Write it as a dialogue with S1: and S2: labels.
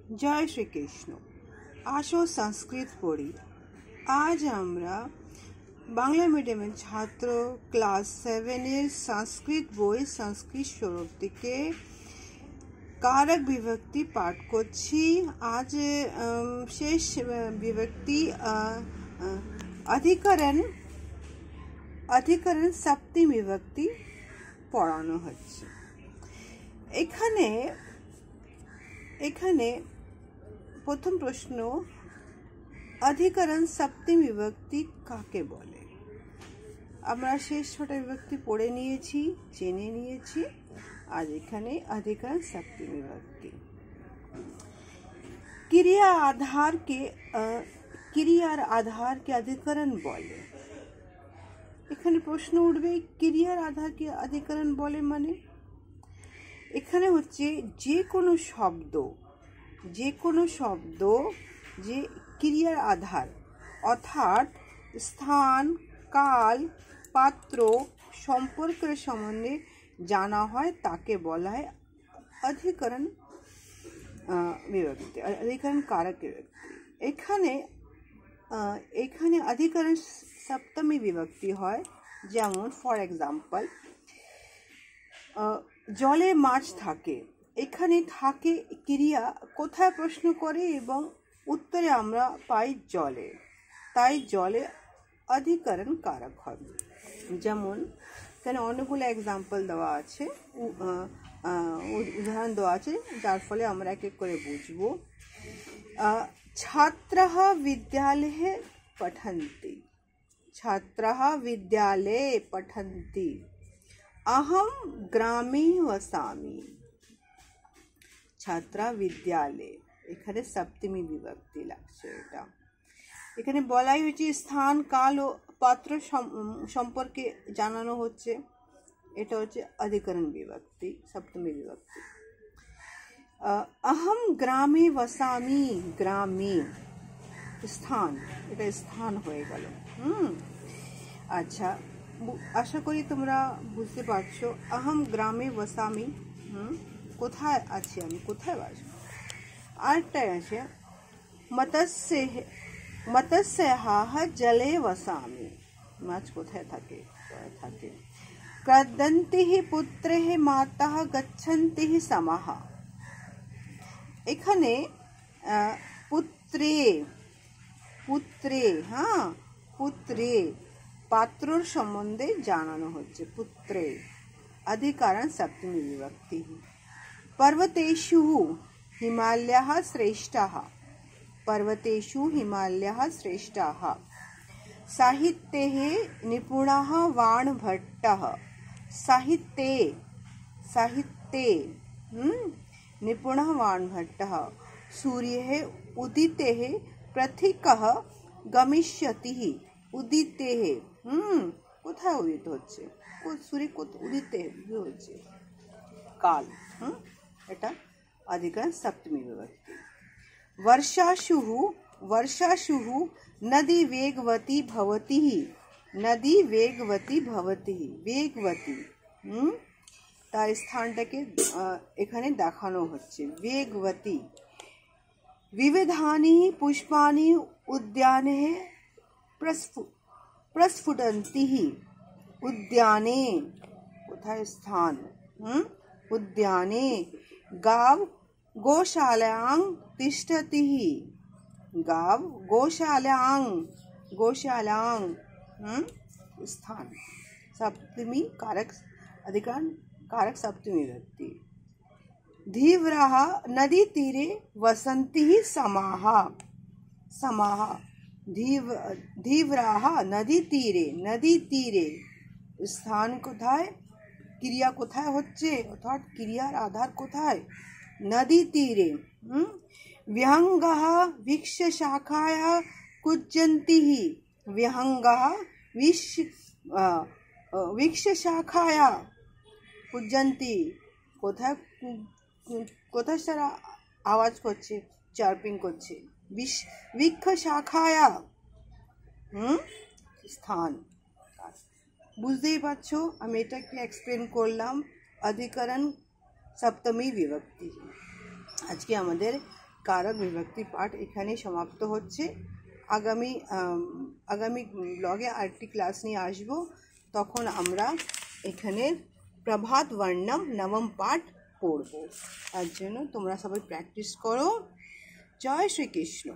S1: जय श्री कृष्ण। आशो संस्कृत पढ़ी। आज हमरा बांग्ला मीडियम छात्र क्लास 7 संस्कृत बोई संस्कृत स्वरूप থেকে कारक विभक्ति पाठ করছি। आज शेष विभक्ति अधिकरण सप्तमी विभक्ति পড়ানো হচ্ছে। এখানে प्रथम प्रश्न, अधिकरण सप्तमी विभक्ति काके बोले। আমরা শেষ ছটা বিভক্তি পড়ে নিয়েছি, জেনে নিয়েছি। आज এখানে अधिकरण सप्तमी विभक्ति क्रियार आधार के अधिकरण बोले। এখানে প্রশ্ন উঠবে ক্রিয়ার আধার के अधिकरण बोले মানে এখানে হচ্ছে যে কোনো শব্দ যে ক্রিয়ার আধার অর্থাৎ স্থান, কাল, পাত্র সম্পর্কের সম্বন্ধে জানা হয় তাকে বলা হয় अधिकरण विभक्ति, अधिकरण कारक विभक्ति। এখানে अधिकरण सप्तमी विभक्ति হয়। যেমন ফর एग्जाम्पल জলে মাছ থাকে। এখানে থাকে ক্রিয়া কোথায় প্রশ্ন করে এবং উত্তরে আমরা পাই জলে, তাই জলে अधिकरण कारक হবে। যেমন এখানে অনেকগুলো एग्जाम्पल দেওয়া আছে, উদাহরণ দেওয়া আছে, যার ফলে আমরা এক এক করে বুঝবো। ছাত্রः विद्यालये पठन्ति। छात्राः विद्यालये पठन्ति। अहं ग्रामे वसामि। छात्रा विद्यालय এখানে সপ্তমী বিভক্তি লাগছে। এখানে বলাই হচ্ছে স্থান, কাল ও পাত্র সম্পর্কে জানানো হচ্ছে। এটা হচ্ছে अधिकरण विभक्ति, सप्तमी विभक्ति। अहम ग्रामे वसामि, ग्रामे স্থান, এটা স্থান হয়ে গেল। আচ্ছা, আশা করি তোমরা বুঝতে পারছো। अहम ग्रामे वसामि কোথায় আছি আমি, কোথায় বাস। আরেকটাই আছে মৎস্যঃ জলে वसामि, মাছ কোথায় থাকে। ক্রন্দন্তিঃ পুত্রঃ মাতাঃ গচ্ছন্তিঃ সমঃ। এখানে পুত্রে পাত্রর সম্বন্ধে জানানো হচ্ছে। পুত্রে अधिकरण सप्तमी विभक्ति। पर्वतेषु हिमालयः श्रेष्ठः। पर्वतेषु हिमालयः श्रेष्ठः। साहित्ये निपुणः वाणभट्टः। साहित्ये निपुणः वाणभट्टः। सूर्यः उदितेः प्रथिकः गमिष्यति। उदितेः কোথায় উদিত হচ্ছে, सूर्य उदिते হচ্ছে কাল। এটা अधिकरण सप्तमी विभक्ति। वर्षाशुः नदी वेगवती भवति। नदी वेगवती भवति, वेगवती তার স্থানটাকে এখানে দেখানো হচ্ছে, वेगवती। विविधानि पुष्पाणि उद्याने प्रस्फुटन्ति। उद्याने কোথায় স্থান, उद्याने। गाव गोशालायां तिष्ठति। गाव गोशालायां स्थान। सप्तमी कारक, अधिकरण कारक सप्तमी विभक्ति। धीवराः नदी तीरे वसन्ति समाः। धीवराः नदी तीरे স্থান কোথায়, ক্রিয়া কোথায় হচ্ছে অর্থাৎ ক্রিয়ার আধার কোথায়, নদী তীরে। विहंगः वृक्षशाखायां कुज्जन्ति। विहंगः वृक्षशाखायां कुज्जन्ति। কোথায় সারা আওয়াজ করছে, চার্পিং করছে। বৃক্ষশাখায়া স্থান। বুঝতেই পারছো আমি এটাকে এক্সপ্লেন করলাম। अधिकरण सप्तमी विभक्ति। আজকে আমাদের কারক বিভক্তি পাঠ এখানেই সমাপ্ত হচ্ছে। আগামী ব্লগে আরেকটি ক্লাস নিয়ে আসবো, তখন আমরা এখানে প্রভাত বর্ণম নবম পাঠ পড়ব। তার জন্য তোমরা সবাই প্র্যাকটিস করো। জয় শ্রীকৃষ্ণ।